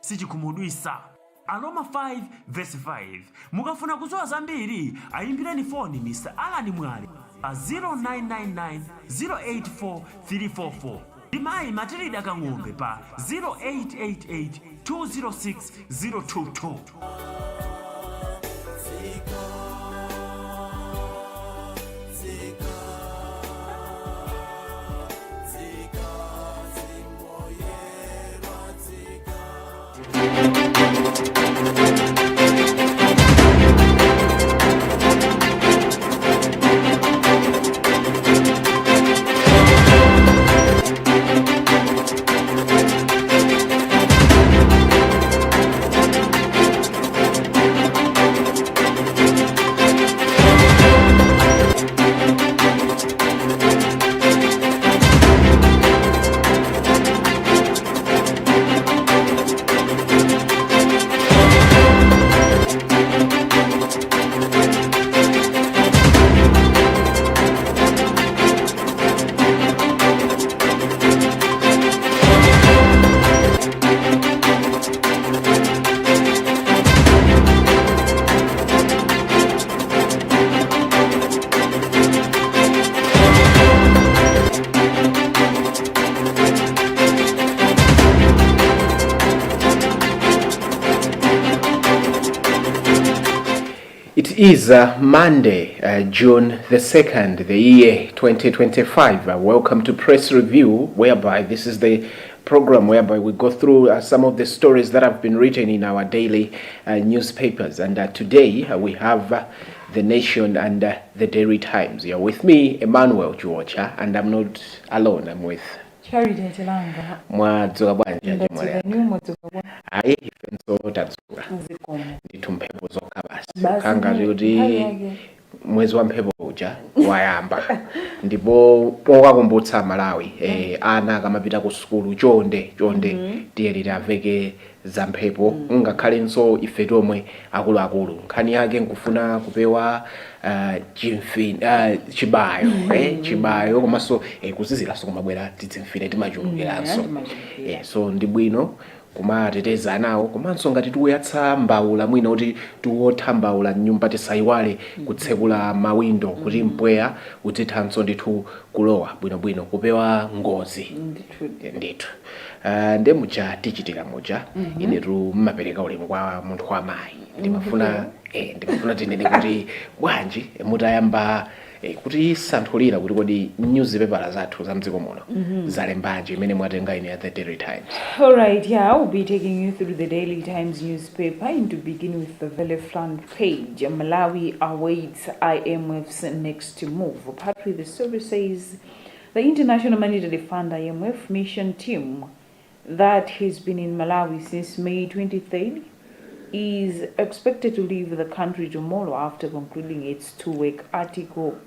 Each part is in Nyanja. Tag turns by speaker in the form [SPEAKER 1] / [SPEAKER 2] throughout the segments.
[SPEAKER 1] sichikhumudwitsa. Aroma 5 verse 5. Mukafuna kudziwa zambiri ayimbireni foni Mr. Alan Mwale pa 0999 084 344. Ndimayi Matilda Kang'ombe pa 0888 206 022.
[SPEAKER 2] It is Monday, June the 2nd, the year 2025. Welcome to Press Review, whereby this is the program whereby we go through some of the stories that have been written in our daily newspapers. And today we have The Nation and the Daily Times. You're with me, Emmanuel Georgia, and I'm not alone. I'm with
[SPEAKER 3] Charity Tilanga.
[SPEAKER 2] Mwadzuka bwanji
[SPEAKER 3] Ndadzuka niwo mwadzuka bwanji.
[SPEAKER 2] Ayi ifenso tadzuka.
[SPEAKER 3] Zikomo.
[SPEAKER 2] Ndithu mphepo zokha basi.
[SPEAKER 3] Basi
[SPEAKER 2] Kanga
[SPEAKER 3] nthawi
[SPEAKER 2] kuti
[SPEAKER 3] yake.
[SPEAKER 2] mwezi wa mphepo uja wayamba. Ndipo pokakumbutsa Malawi ana akamapita ku sukulu chonde tiyeni aveke za mphepo ngakhalenso ife tomwe akuluakulu. Nkhani yake nkufuna kupewa chibayo chibayo komanso kuziziranso kumabwera tizimfine timachulukiranso. So ndi bwino kumateteza nawo komanso ngati tikuyatsa mbawula mwina kuti tiwotha mbawula nyumba tisayiwale kutsekula mawindo kuti mpweya utithanso ndithu kulowa bwinobwino kupewa ngozi ndithu. Nde muja tichitira muja inetu mmapereka ulemu kwa munthu wa mayi. Ndimafuna tinene kuti bwanji mutayamba kuti santhulira kuti kodi newspaper zathu za mdziko muno zalembanji imene mwatenga ine at the Daily Times.
[SPEAKER 3] All right, yeah, I'll be taking you through the Daily Times newspaper. And to begin with the very front page, Malawi awaits IMF's next move. Part with the story says the International Monetary Fund IMF mission team that has been in Malawi since May 23rd is expected to leave the country tomorrow after concluding its two-week Article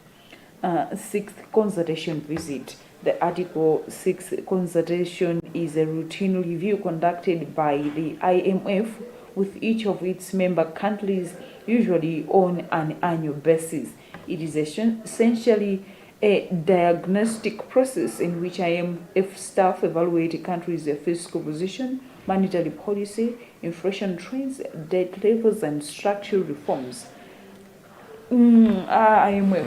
[SPEAKER 3] 6th consultation visit. The Article 6 consultation is a routine review conducted by the IMF with each of its member countries, usually on an annual basis. It is essentially a diagnostic process in which IMF staff evaluate a country's fiscal position, monetary policy, inflation trends, debt levels, and structural reforms. IMF.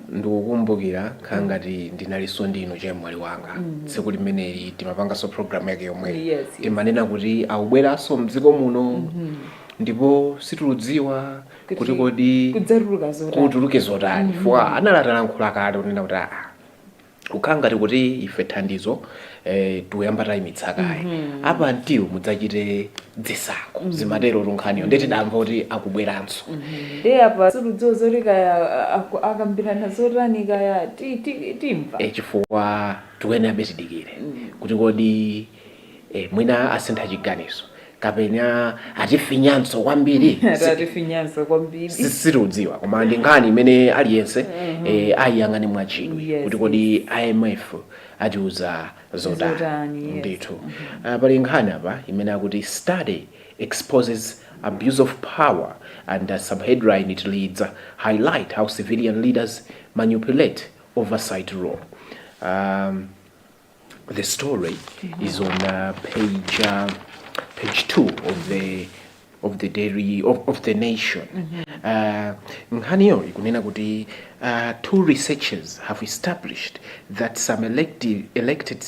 [SPEAKER 2] Ndikukumbukira khangati ndinalinso ndino chemwali wanga tsiku limeneli timapanganso program yake yomwe timanena kuti akubweranso mdziko muno ndipo situludziwa kuti kodi kutuluke zotani fwa analatalankhula kale kunena kuti ukhangati kuti ife thandizo tuyamba tayimitsa kaye apa ndiwo mudzachite dzisankho zimatero tunkhaniyo ndeti damva kuti akubweranso
[SPEAKER 3] apa situludziwa zoti kaya akambirana zotani kaya timva
[SPEAKER 2] chifukwa tikuyenera tidikire kuti kodi mwina asintha chiganizo kapena atifinyanso kwambiri situdziwa koma ndi nkhani imene aliyense ayiyang'ane mwachidwi kuti kodi IMF atiuza zotani ndithu. Pali nkhani apa imene akuti study exposes abuse of power, and subheadline it leads highlight how civilian leaders manipulate oversight role. the story is on page 2 of the Daily of the Nation. Nkhani iyo ikunena kuti 2 researchers have established that some elected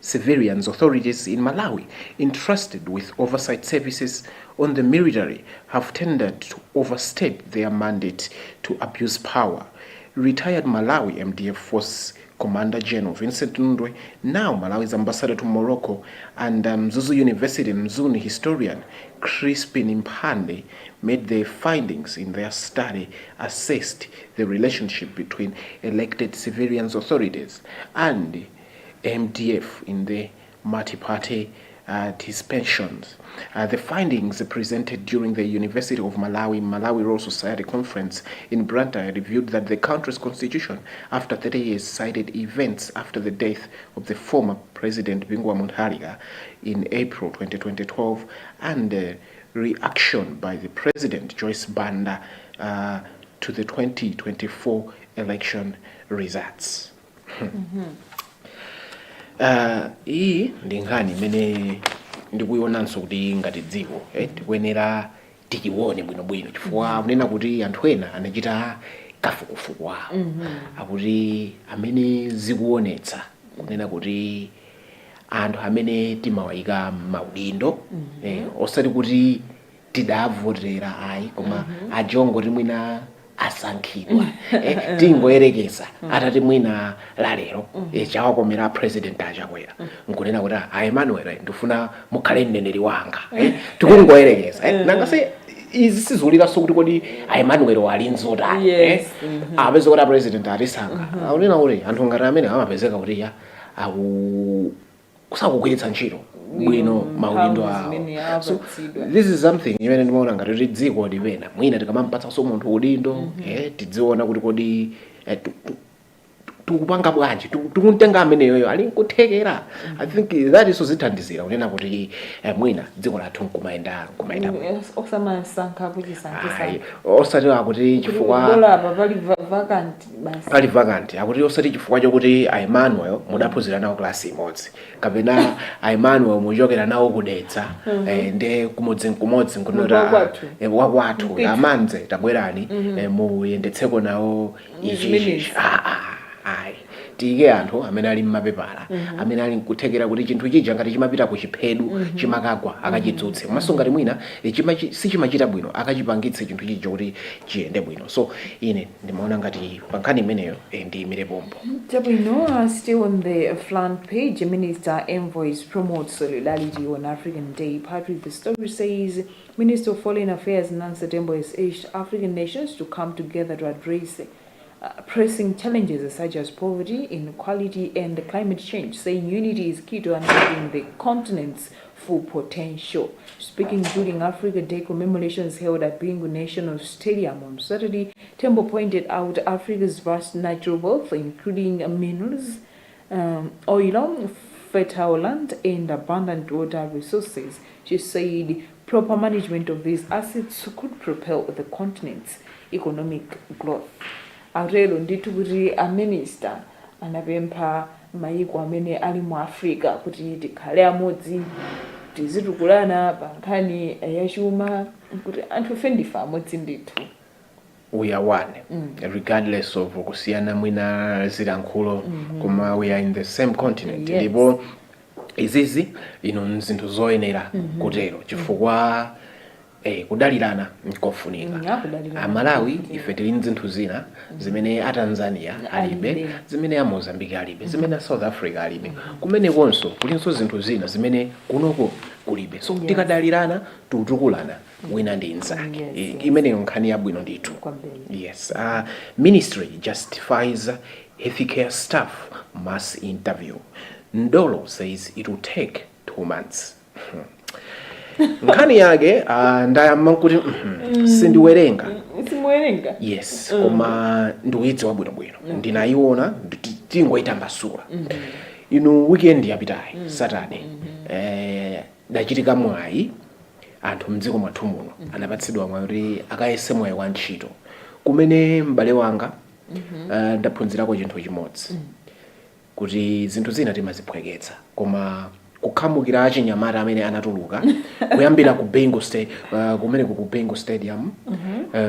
[SPEAKER 2] civilians authorities in Malawi entrusted with oversight services on the military have tended to overstep their mandate to abuse power. Retired Malawi MDF Force Commander General Vincent Ndwe, now Malawi's ambassador to Morocco, and Mzuzu University Mzuni historian Crispin Impande made their findings in their study, assessed the relationship between elected civilians authorities and MDF in the multi-party dispensions. The findings presented during the University of Malawi Royal Society conference in Blantyre reviewed that the country's constitution, after 30 years, cited events after the death of the former President Bingwa Muntaliga in April 2012 and reaction by the President Joyce Banda to the 2024 election results. Iyi ndi nkhani imene ndikuionanso kuti ngati dziko tikuyenera tichione bwinobwino chifukwa kunena kuti anthu ena anachita kafukufuku akuti amene zikuonetsa kunena kuti anthu amene timawayika maudindo osati kuti tidavotera ayi koma ajongo timwina asankhidwa tingoyerekeza atati mwina lalero chawakomera president achakwera nkunena kuti Emmanuel ndifuna mukhale mneneri wanga tikungoyerekeza nangase izi sizuliraso kuti kodi Emmanuel wali nzotani apeze kuti president atisankha akunena kuti anthu ngati amene amapezeka kuti kusakugwiritsa ntchito bwino maudindo awo. So this is something imene ndimaona ngati kuti dziko lipena mwina tikamampatsanso munthu udindo tidziona kuti kodi tikupanga bwanji tikumtenga ameneyoyo ali nkuthekera. I think that is zithandizira kunena kuti mwina dziko lathu nkumayenda
[SPEAKER 3] osamasankha kuti sankisa
[SPEAKER 2] osati akuti chifukwa pali vacant akuti osati chifukwa chokuti Emmanuel mudaphunzira nawo klasi imodzi kapena Emmanuel muchokera nawo kudetsa nde kumodzi nkunota wakwathu amanze tabwerani muyendetseko nawo ichichi ayi tiyike anthu amene ali mmapepala amene ali nkuthekera kuti chinthu chija ngati chimapita ku chiphedu chimakagwa akachidzutse komanso ngati mwina sichimachita bwino akachipangitse chinthu chija kuti chiyende bwino. So ine ndimaona ngati pa nkhani imeneyo ndiyimire pompo.
[SPEAKER 3] Still on the front page, Minister Envoys promotes solidarity on African Day. Part with the story says, Minister of Foreign Affairs Nancy Tembo has urged African nations to come together to address pressing challenges such as poverty, inequality, and climate change, saying unity is key to unlocking the continent's full potential. Speaking during Africa Day commemorations held at Bingu National Stadium on Saturday, Tembo pointed out Africa's vast natural wealth, including minerals, oil, fertile land, and abundant water resources. She said proper management of these assets could propel the continent's economic growth. Arelo nditu kuti a minister anapempha mayiko amene ali mu Africa kuti tikhale amodzi tizitukulana pa nkhani yachuma kuti anthu ndife amodzi ndithu.
[SPEAKER 2] We are one, regardless of kusiyana mwina zilankhulo koma we are in the same continent. Ndipo izizi zinthu zoyenera kutero chifukwa kudalirana nkofunika. Malawi ife tili nzinthu zina zimene a Tanzania alibe, zimene a Mozambique alibe, zimene a South Africa alibe, kumene konso kulinso zinthu zina zimene kunoko kulibe. So tikadalirana tutukulana wina ndi nzake. Imeneyo nkhani yabwino ndithu. Yes. Ministry justifies healthcare staff mass interview. Ndolo says it will take 2 months. Nkhani yake ndayamba kuti sindiwerenga.
[SPEAKER 3] Simuwerenga?
[SPEAKER 2] Yes, koma ndikuidzi wabwinobwino. Ndinayiona tingoyitambasula. Weekend yapitayi Saturday. Dachitika mwayi anthu mdziko mwathu muno anapatsidwa mwayi akayese mwayi wa ntchito kumene m'bale wanga ndaphunzirako chinthu chimodzi kuti zinthu zina timaziphweketsa koma kukhamukira achinyamata amene anatuluka kuyambira ku Bengal kumeneko ku Bengal Stadium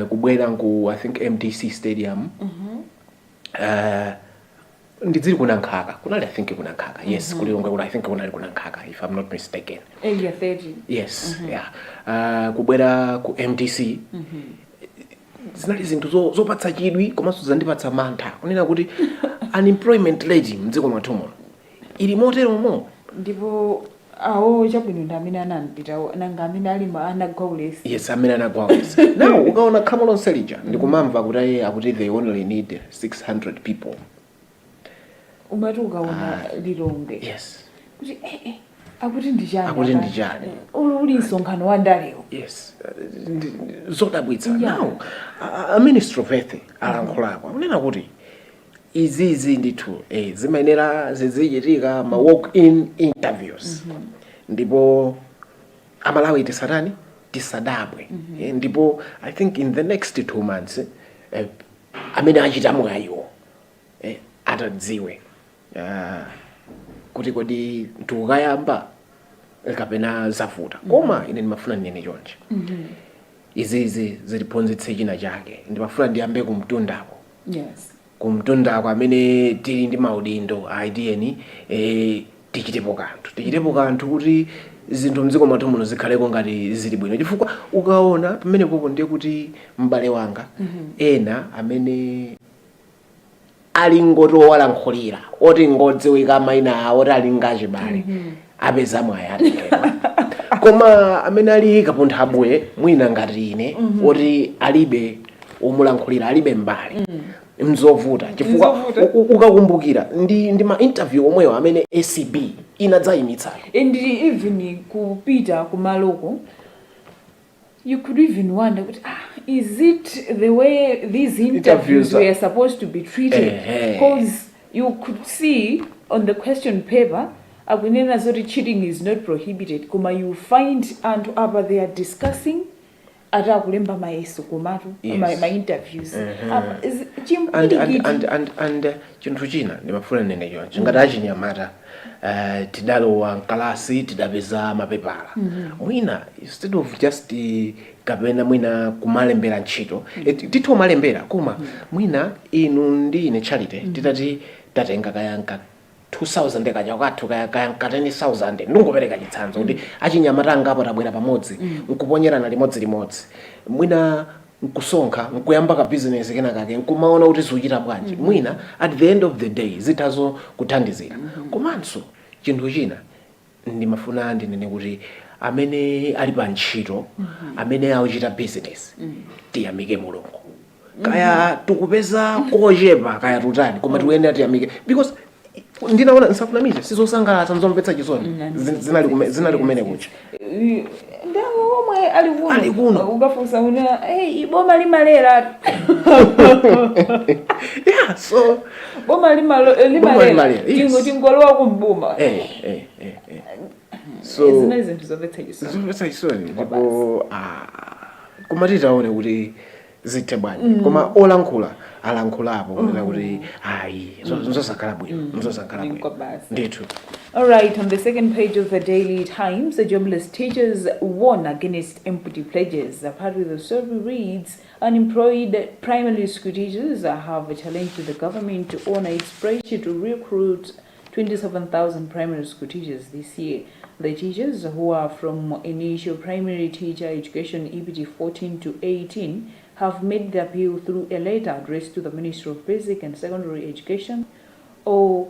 [SPEAKER 2] kubwera ku I think MDC Stadium ndidziri kuna nkhaka kunali I think kuna nkhaka yes kulilonga kuna I think kunali kuna nkhaka if I'm not mistaken
[SPEAKER 3] area 30
[SPEAKER 2] yes yeah kubwera ku MDC zinali zinthu zopatsa chidwi komanso zandipatsa mantha kunena kuti unemployment rate mdziko mwathu muno ili moteromo
[SPEAKER 3] ndipo awo chabwino ndi amene anampitawo nanga amene alima anagwa ulesi
[SPEAKER 2] yes amene anagwa ulesi now ukaona khamo lonse lija ndikumamva kuti akuti they only need 600 people
[SPEAKER 3] umati ukaona lilonge
[SPEAKER 2] yes
[SPEAKER 3] kuti akuti ndichani
[SPEAKER 2] akuti ndichani
[SPEAKER 3] uli msonkhano wa ndalewo
[SPEAKER 2] yes zodabwitsa now a minister of health alankhulapo akunena kuti izizi ndithu zimayenera zizichitika ma walk-in interviews ndipo amalawi tisadabwe ndipo I think in the next 2 months amene achita mwayiwo atadziwe kuti kodi tukayamba kapena zafuta koma ine ndimafuna ndinene chonje izizi ziliphunzitse china chake ndimafuna ndiyambe kumtundako
[SPEAKER 3] yes
[SPEAKER 2] kumtundako amene tili ndi maudindo aidiyeni tichitepo kanthu kuti zinthu mdziko mwathu muno zikhaleko ngati zili bwino chifukwa ukaona pamene popo ndiye kuti m'bale wanga ena amene ali ngoti owalankhulira oti ngodziwika mayina awo oti ali ngachibale apeza mwayi atengewa koma amene ali kapunthabwe mwina ngati ine oti alibe omulankhulira alibe mbali mzovuta chifukwa ukakumbukira ndi ma interview omweyo amene ACB inadzayimitsa
[SPEAKER 3] and even kupita kumaloko you could even wonder is it the way these interviews were supposed to be treated because you could see on the question paper akunena zoti cheating is not prohibited koma you find anthu apa they are discussing ata kulemba mayeso komatu my interviews
[SPEAKER 2] and chinthu china ndimafuna nene choncho ngati achinyamata tidalowa mkalasi tidapeza mapepala mwina instead of just kapena mwina kumalembera ntchito tithu malembera koma mwina inu ndi ine Charity titati tatenga kayanka 2000 kaja kwathu kayanka 10000 ndingopereka chitsanzo kuti achinyamata angapo tabwera pamodzi nkuponyerana limodzi mwina nkusonkha nkuyamba ka business kena kake nkumaona kuti zikuchita bwanji mwina at the end of the day zitazo kuthandizira komanso chinthu china ndimafuna ndinene kuti amene ali pa ntchito amene akuchita business tiyamike Mulungu kaya tikupeza kochepa kaya tutani koma tikuyenera tiyamike because ndinaona nsafunamize sizosangalatsa nzomvetsa chisoni zinali kumene kucha
[SPEAKER 3] ndawo omwe ali
[SPEAKER 2] kuno
[SPEAKER 3] ukafunsa una iboma limalera
[SPEAKER 2] yeah so
[SPEAKER 3] boma limalera tingolowa kumbuma
[SPEAKER 2] so
[SPEAKER 3] zina zinthu zomvetsa
[SPEAKER 2] chisoni ndipo koma titaone kuti zithe bwanji koma olankhula alankhulapo kunena kuti hayi zosakhala bwino ndithu.
[SPEAKER 3] All right, on the second page of the Daily Times, the jobless teachers warn against empty pledges. Part of the survey reads, unemployed primary school teachers have challenged the government to honor its pledge to recruit 27,000 primary school teachers this year. The teachers, who are from initial primary teacher education EBT 14 to 18, have made the appeal through a letter addressed to the Ministry of Basic and Secondary Education or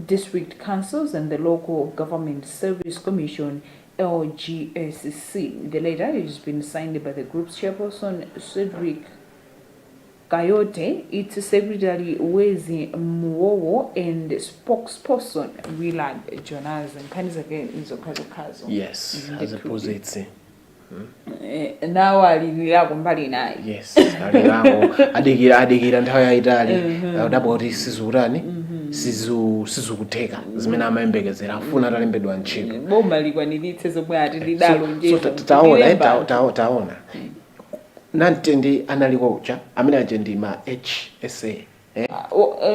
[SPEAKER 3] district councils and the Local Government Service Commission, LGSC. The letter has been signed by the group's chairperson, Cedric Coyote, its secretary, Wezi Muowo, and spokesperson, Willard Jonas, and Kanizake Nzokazokazo.
[SPEAKER 2] Yes, as opposed to
[SPEAKER 3] now alilako mbali naye
[SPEAKER 2] yes alilako adikira nthawi yaitali udabwa kuti sizurani sizukuteka zimene amayembekezera afuna atalembedwa ntchito
[SPEAKER 3] boma likwaniritse zomwe ati lidalo nje
[SPEAKER 2] taona nantendi analiko ucha amene aje ndi ma HSA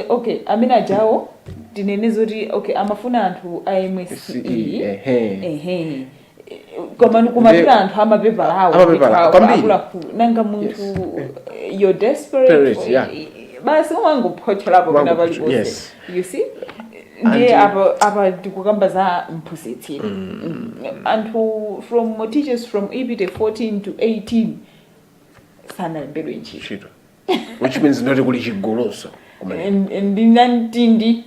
[SPEAKER 3] Okay, amene jawo tinene zoti okay amafuna anthu a MSE koma kumapita anthu amapepala awo akuluakulu nanga munthu you're desperate basi umangophothelapo pena paliponse you see ndiye apa tikukamba za mphunzitsi anthu from teachers from EPT 14 to 18 sanalembedwe ntchito
[SPEAKER 2] which means not kuli chigoloso
[SPEAKER 3] ndinantindi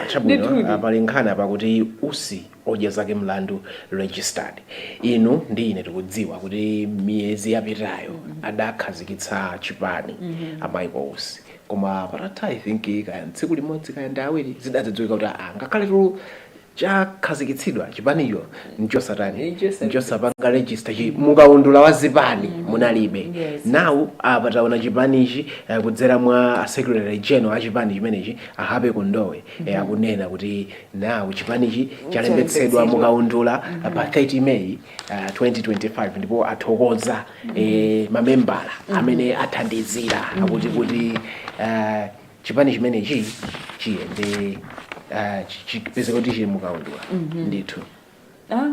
[SPEAKER 2] chabwino pali nkhani pakuti usi odya zake mlandu registered inu ndi ine tikudziwa kuti miyezi yapitayo adakhazikitsa chipani amayiko usi koma patatha I think kaya tsiku limodzi kaya ndi awiri zidadziwika kuti ngakhale tu chakhazikitsidwa chipanicho nchosapanga register mukaundula wa zipani munalibe now apa taona chipanichi kudzera mwa secretary general a chipani chimenechi ahape kundowe akunena kuti now chipanichi chalembetsedwa mukaundula pa 30 May 2025 ndipo athokoza mamembala amene athandizira akuti kuti chipani chimenechi chiyende chipeze kuti chili mukaundula ndithu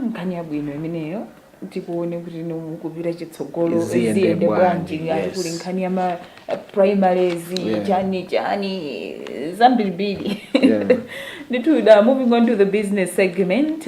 [SPEAKER 3] nkhani yabwino imeneyo tikuone kuti nomukupita chitsogolo ziyende bwanji kuli nkhani ya primaries chani zambirimbiri ndithu moving on to the business segment.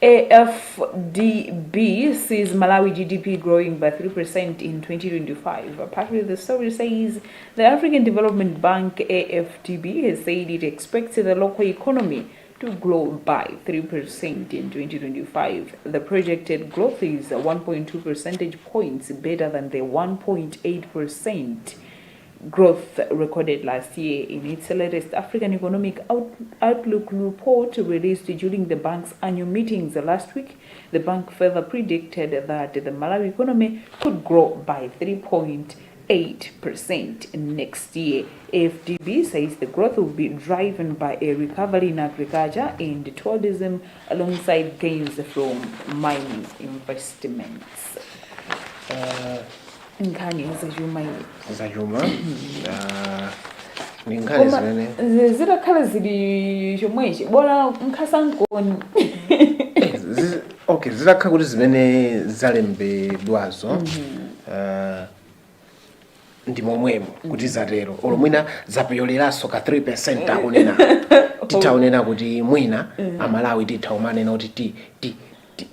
[SPEAKER 3] AFDB sees Malawi GDP growing by 3% in 2025. Apparently, the story says the African Development Bank, AFDB, has said it expects the local economy to grow by 3% in 2025. The projected growth is 1.2 percentage points better than the 1.8% growth recorded last year in its latest African Economic Outlook report released during the bank's annual meetings last week. The bank further predicted that the Malawi economy could grow by 3.8% next year. AFDB says the growth will be driven by a recovery in agriculture and tourism alongside gains from mining investments. Nkhani
[SPEAKER 2] zachuma ni nkhani zimene
[SPEAKER 3] zitakhala zili chomwechi bora nkhasankoni
[SPEAKER 2] okay zitakhala kuti zimene zalembedwazo ndi momwemo kuti zatero olo mwina zapeyoleranso ka 3% akunena titaonena kuti mwina amalawi tithaomanena kuti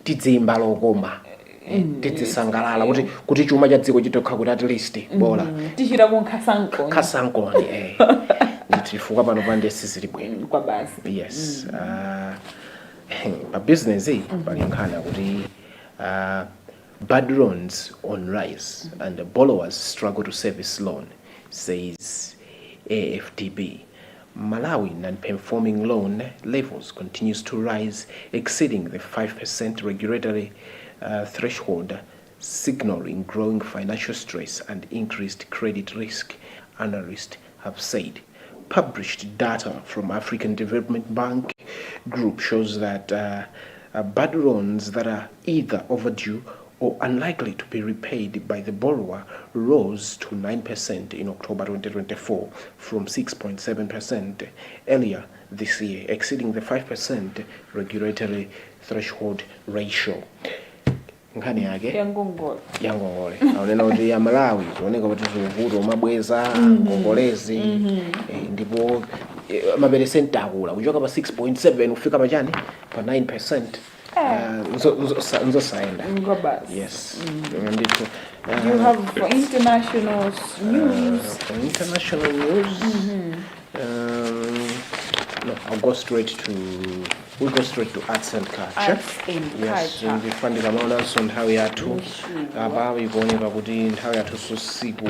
[SPEAKER 2] tidzimba lokoma tidzisangalala kuti chuma cha dziko chitokha kuti at least bola
[SPEAKER 3] tichita
[SPEAKER 2] kunkhasankoni nditifuka pano pande sizili bwino
[SPEAKER 3] kwa basi
[SPEAKER 2] yes pa business pali nkhani kuti bad loans on rise and the borrowers struggle to service loan, says AFDB. Malawi non-performing loan levels continues to rise, exceeding the 5% regulatory threshold, signaling growing financial stress and increased credit risk, analysts have said. Published data from African Development Bank Group shows that bad loans that are either overdue or unlikely to be repaid by the borrower rose to 9% in October 2024 from 6.7% earlier this year, exceeding the 5% regulatory threshold ratio. Nkhani yake yangongole aonena kuti ya Malawi tioneka kuti vuto mabweza ngongolezi ndipo maperesenti akula kuchoka pa 6.7 kufika pachani pa 9%. Nzosaenda. Yes.
[SPEAKER 3] You have international news.
[SPEAKER 2] International news. No, we'll go straight to arts and culture.
[SPEAKER 3] Yes,
[SPEAKER 2] ndifandika maonanso nthawi yathu apa ikuoneka kuti nthawi yathu sosiku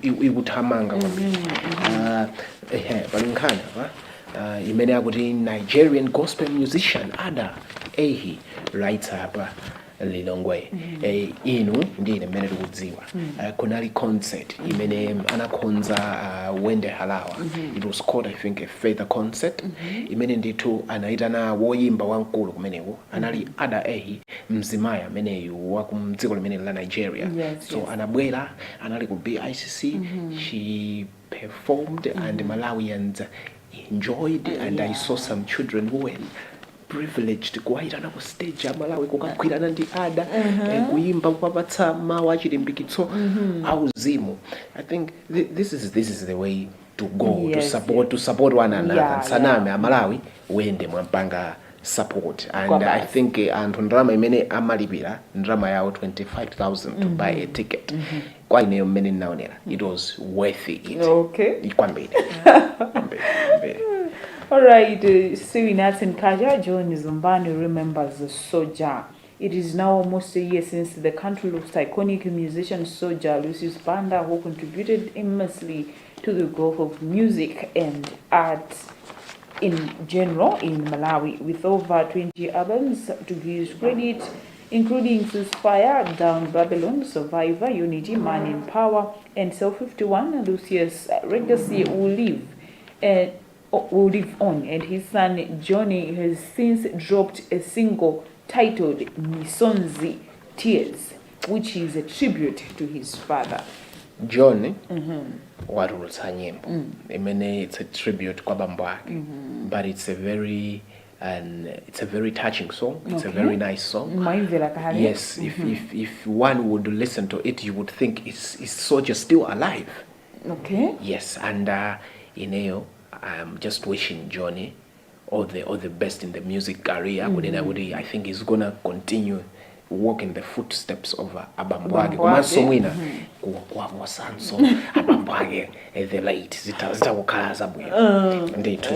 [SPEAKER 2] ikuthamanga kwambiri. Pali nkhani apa imene akuti Nigerian gospel musician Ada Ehi writes apa Lilongwe. Inu ndine mmene tikudziwa. Kunali concert imene anakonza Wende Halawa. It was called, I think, a feather concert. Imene ndithu anaitana woyimba wankulu kumeneko anali Ada Ehi mzimaya ameneyu wa kumdziko limene la Nigeria. So anabwera anali ku BICC. She performed and Malawians enjoyed, and I saw some children who were privileged kuwaitana ku stage ya Malawi kukakwirana ndi Ada kuimba kupapatsa mawu achilimbikitso auzimu. I think this is the way to go, to support one another. Saname Malawi wende mwampanga support, and I think anthu ndrama imene amalipira ndrama yawo 25,000 to buy a ticket. Kwa ineyo mmene ninaonera it was worth it. Kwambiri.
[SPEAKER 3] All right, Surinats and Kaja, John Zumbani remembers the Soja. It is now almost a year since the country lost iconic musician Soja Lucius Banda, who contributed immensely to the growth of music and art in general in Malawi, with over 20 albums to his credit, including Fire, Down Babylon, Survivor, Unity, Man in Power, and Self 51. Lucius' legacy will live on, and his son Johnny has since dropped a single titled Misonzi Tears, which is a tribute to his father.
[SPEAKER 2] Johnny warulutsa nyimbo imene it's a tribute kwa bambo ake, but it's a very touching song. It's a very nice song. Yes, if one would listen to it, you would think is Soja still alive? Yes, and I'm just wishing Johnny all the best in the music career. I think he's gonna continue walk in the footsteps of abambwage kumaso mwina kwa mwasanso abambwage the late zitakukhala zabwino ndithu.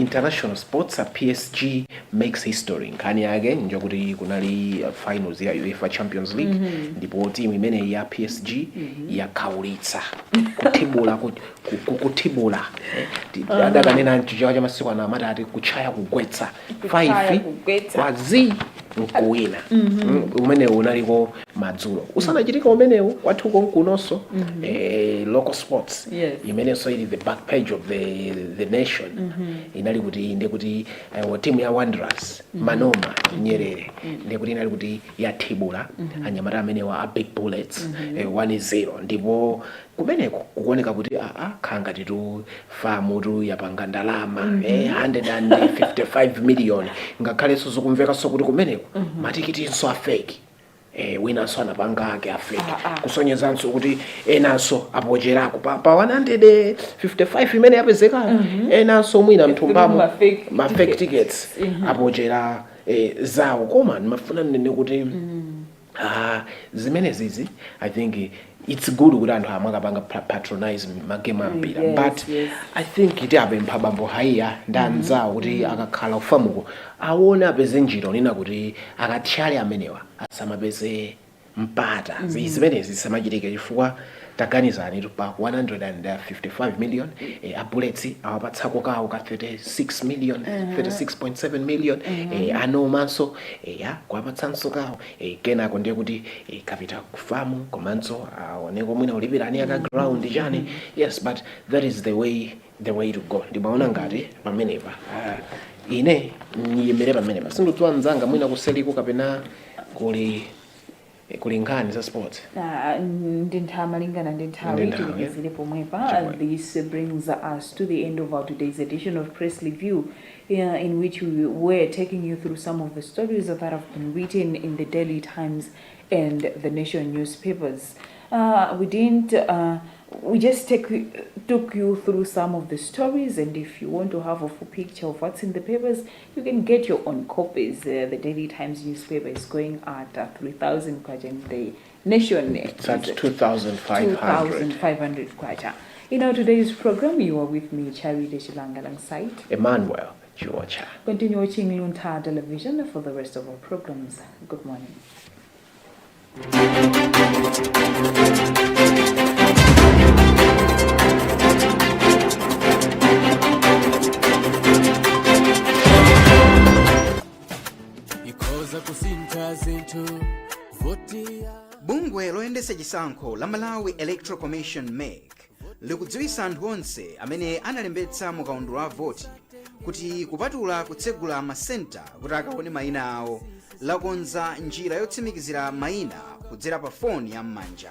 [SPEAKER 2] International sports, PSG makes history nkhani yake njokuti kunali finals ya UEFA Champions League ndipo team imene ya PSG yakaulitsa kutibula adakanena chichawa cha masiku ana amatati kuchaya kugwetsa 5-0 nkuwina. Umene unaliko madzulo usanachitika umenewu wathu konkunoso local sports imene so ili the back page of the nation inali kuti inde kuti team ya Wanderers Manoma Nyerere inde kuti inali kuti yathibula anyamata amene wa Big Bullets 1-0 ndipo kumeneko kuoneka kuti khanga titu famu tu yapanga ndalama 155 million ngakhale so zokumveka so kuti kumeneko matikiti so afake winanso anapanga ake afake kusonyezanso kuti enanso apocherako pa 155 imene yapezeka enanso mwina mthumbamo ma fake tickets apochera zawo. Koma ndimafuna nene kuti zimene zizi I think it's good kuti anthu amakapanga patronize magame ambira, but I think iti apempha bambo haiya ndanzawo kuti akakhala ufamuko aone apeze njira nina kuti akathyale amenewa asamapeze mpata zimenezi zisamachitike chifukwa taganizani pa 155 million abullets awapatsako kawo ka 36 million 36.7 million anomanso kwapatsanso kawo kenako ndiye kuti kapita kufamu komanso aoneko mwina ulipirani aka ground chani. Yes, but that is the way to go. Ndimaona ngati pamenepa ine niyemere pamenepa sindudziwa nzanga mwina kuseliko kapena kulingani za sports.
[SPEAKER 3] This brings us to the end of our today's edition of Press Review, in which we were taking you through some of the stories that have been written in the Daily Times and the Nation newspapers. We just took you through some of the stories, and if you want to have a full picture of what's in the papers, you can get your own copies. The Daily Times newspaper is going at 3,000 kwacha, and the Nation
[SPEAKER 2] it's at 2,500.
[SPEAKER 3] 2,500 kwacha. In our today's program, you are with me, Chari Deshilanga, alongside
[SPEAKER 2] Emmanuel Georgia.
[SPEAKER 3] Continue watching Luntha television for the rest of our programs. Good morning.
[SPEAKER 4] Ikoza kusinta zintu bungwe loyendetsa chisankho la Malawi Electoral Commission MEC likudziwitsa anthu onse amene analembetsa mukaundula wa voti kuti kupatula kutsegula masenta kuti akaone mayina awo, lakonza njira yotsimikizira mayina kudzera pa foni ya m'manja.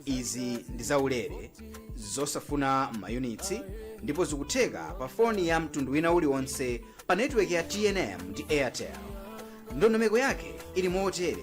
[SPEAKER 4] Izi ndi zaulere, zosafuna mayunitsi, ndipo zikutheka pa foni ya mtundu wina uliwonse pa netiweki ya TNM ndi Airtel. Ndondomeko yake ili motere: